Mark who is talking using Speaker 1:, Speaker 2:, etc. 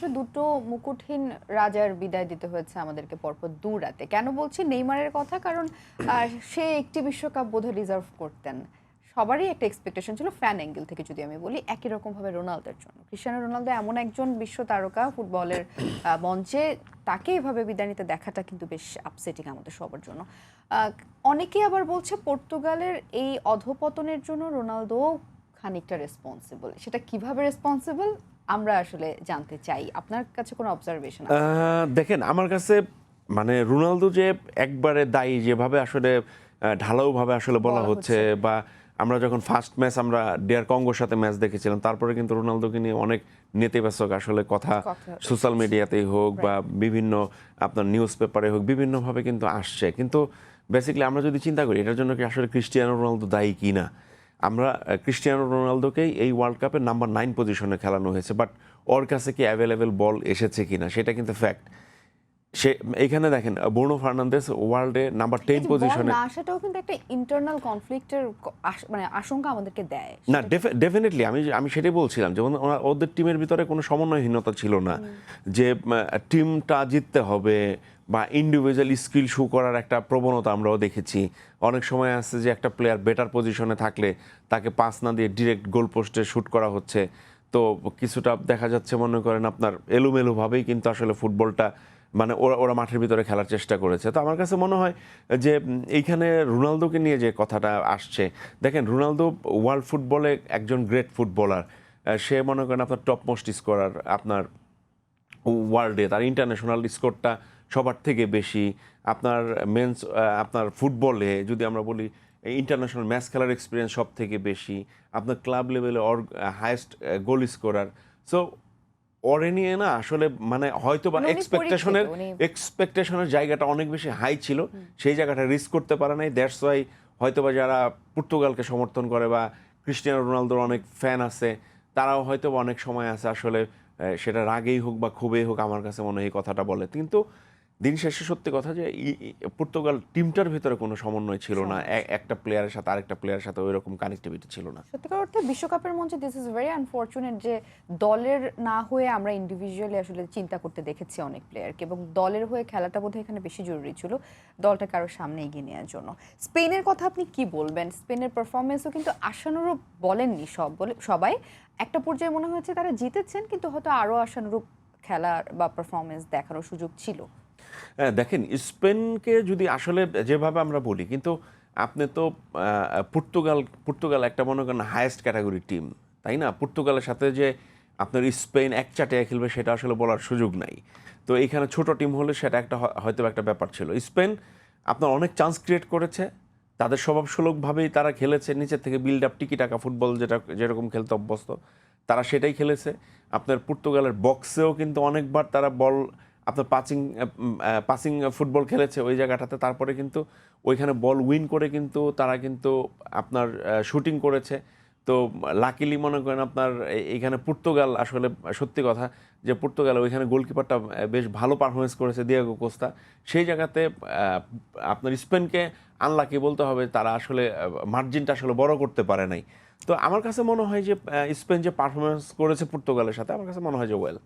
Speaker 1: বাংলাদেশের দুটো মুকুটহীন রাজার বিদায় দিতে হয়েছে আমাদেরকে পরপর দু রাতে। কেন বলছি নেইমারের কথা? কারণ সে একটি বিশ্বকাপ বোধহয় ডিজার্ভ করতেন। সবারই একটা এক্সপেকটেশন ছিল ফ্যান অ্যাঙ্গেল থেকে যদি আমি বলি, একই রকম ভাবে রোনালদোর জন্য। ক্রিস্টিয়ানো রোনালদো এমন একজন বিশ্ব তারকা ফুটবলের মঞ্চে, তাকে এভাবে বিদায় নিতে দেখাটা কিন্তু বেশ আপসেটিং আমাদের সবার জন্য। অনেকেই আবার বলছে পর্তুগালের এই অধপতনের জন্য রোনালদো খানিকটা রেসপন্সিবল। সেটা কিভাবে রেসপন্সিবল আমরা আসলে জানতে চাই। আপনার কাছে কোনো অবজারভেশন আছে?
Speaker 2: দেখেন, আমার কাছে মানে রোনালদো যে একবারে দায়ী যেভাবে আসলে ঢালাওভাবে আসলে বলা হচ্ছে, বা আমরা যখন ফার্স্ট ম্যাচ আমরা ডিআর কঙ্গোর সাথে ম্যাচ দেখেছিলাম, তারপরে কিন্তু রোনালদোকে নিয়ে অনেক নেতিবাচক আসলে কথা সোশ্যাল মিডিয়াতেই হোক বা বিভিন্ন আপনার নিউজ পেপারে হোক বিভিন্নভাবে কিন্তু আসছে। কিন্তু বেসিক্যালি আমরা যদি চিন্তা করি এটার জন্য কি আসলে ক্রিস্টিয়ানো রোনালদো দায়ী কি না, আমরা ক্রিস্টিয়ানো রোনালদোকেই এই ওয়ার্ল্ড কাপে নাম্বার 9 পজিশনে খেলানো হয়েছে, বাট ওর কাছে কি অ্যাভেলেবেল বল এসেছে কিনা সেটা কিন্তু ফ্যাক্ট। সে এইখানে দেখেন ব্রুনো ফার্নান্দেস ওয়ার্ল্ডে নাম্বার 10 পজিশনে
Speaker 1: না আসাটাও কিন্তু একটা ইন্টারনাল কনফ্লিক্টের মানে আশঙ্কা আমাদেরকে দেয়।
Speaker 2: না, ডেফিনেটলি আমি সেটাই বলছিলাম, যেমন ওদের টিমের ভিতরে কোনো সমন্বয়হীনতা ছিল না, যে টিমটা জিততে হবে বা ইন্ডিভিজুয়াল স্কিল শো করার একটা প্রবণতা আমরাও দেখেছি। অনেক সময় আছে যে একটা প্লেয়ার বেটার পজিশনে থাকলে তাকে পাস না দিয়ে ডিরেক্ট গোল পোস্টে শুট করা হচ্ছে। তো কিছুটা দেখা যাচ্ছে মনে করেন আপনার এলোমেলোভাবেই কিন্তু আসলে ফুটবলটা মানে ওরা মাঠের ভিতরে খেলার চেষ্টা করেছে। তো আমার কাছে মনে হয় যে এইখানে রোনালদোকে নিয়ে যে কথাটা আসছে, দেখেন রোনালদো ওয়ার্ল্ড ফুটবলে একজন গ্রেট ফুটবলার। সে মনে করেন আপনার টপ মোস্ট স্কোরার আপনার ওয়ার্ল্ডে, তার ইন্টারন্যাশনাল স্কোরটা সবার থেকে বেশি। আপনার মেন্স আপনার ফুটবলে যদি আমরা বলি ইন্টারন্যাশনাল ম্যাচ খেলার এক্সপিরিয়েন্স সব থেকে বেশি। আপনার ক্লাব লেভেলে হায়েস্ট গোল স্কোরার। সো ওরে নিয়ে না আসলে মানে হয়তো বা এক্সপেকটেশনের জায়গাটা অনেক বেশি হাই ছিল, সেই জায়গাটা রিস্ক করতে পারে নাই। দ্যাটস ওয়াই হয়তো বা যারা পর্তুগালকে সমর্থন করে বা ক্রিস্টিয়ানো রোনালদোর অনেক ফ্যান আছে, তারাও হয়তো বা অনেক সময় আছে আসলে সেটা রাগেই হোক বা ক্ষোভেই হোক আমার কাছে মনে হয় এই কথাটা বলে। কিন্তু দিন শেষে সত্যি কথা যে পর্তুগাল টিমটার ভিতরে কোনো সমন্বয় ছিল না, একটা প্লেয়ারের সাথে আরেকটা প্লেয়ারের সাথে ওই রকম কানেক্টিভিটি ছিল না।
Speaker 1: সত্যিকার অর্থে বিশ্বকাপের মঞ্চে দিস ইজ ভেরি আনফরচুনেট যে দলের না হয়ে আমরা ইন্ডিভিজুয়ালি আসলে চিন্তা করতে দেখেছি অনেক প্লেয়ারকে, এবং দলের হয়ে খেলাটা বোধহয় এখানে বেশি জরুরি ছিল দলটাকে আরো সামনে এগিয়ে নেওয়ার জন্য। স্পেনের কথা আপনি কি বলবেন? স্পেনের পারফরমেন্সও কিন্তু আশানুরূপ বলেননি সবাই। একটা পর্যায়ে মনে হয়েছে তারা জিতেছেন, কিন্তু হয়তো আরো আশানুরূপ খেলার বা পারফরমেন্স দেখানোর সুযোগ ছিল।
Speaker 2: দেখেন, স্পেনকে যদি আসলে যেভাবে আমরা বলি, কিন্তু আপনি তো পর্তুগাল একটা মনে করেন হায়েস্ট ক্যাটাগরি টিম, তাই না? পর্তুগালের সাথে যে আপনার স্পেন এক চাটিয়া খেলবে সেটা আসলে বলার সুযোগ নাই। তো এইখানে ছোট টিম হলে সেটা একটা হয়তো একটা ব্যাপার ছিল। স্পেন আপনার অনেক চান্স ক্রিয়েট করেছে, তাদের স্বভাবসুলভভাবেই তারা খেলেছে, নিচের থেকে বিল্ড আপ টিকি টাকা ফুটবল যেরকম খেলতে অভ্যস্ত তারা সেটাই খেলেছে। আপনার পর্তুগালের বক্সেও কিন্তু অনেকবার তারা বল আপনার পাসিং ফুটবল খেলেছে ওই জায়গাটাতে। তারপরে কিন্তু ওইখানে বল উইন করে কিন্তু তারা কিন্তু আপনার শুটিং করেছে। তো লাকিলি মনে করেন আপনার এইখানে পর্তুগাল আসলে সত্যি কথা যে পর্তুগাল ওইখানে গোলকিপারটা বেশ ভালো পারফরমেন্স করেছে, দিয়েগো কোস্তা। সেই জায়গাতে আপনার স্পেনকে আনলাকি বলতে হবে, তারা আসলে মার্জিনটা আসলে বড় করতে পারে নাই। তো আমার কাছে মনে হয় যে স্পেন যে পারফরমেন্স করেছে পর্তুগালের সাথে, আমার কাছে মনে হয় যে ওয়েল।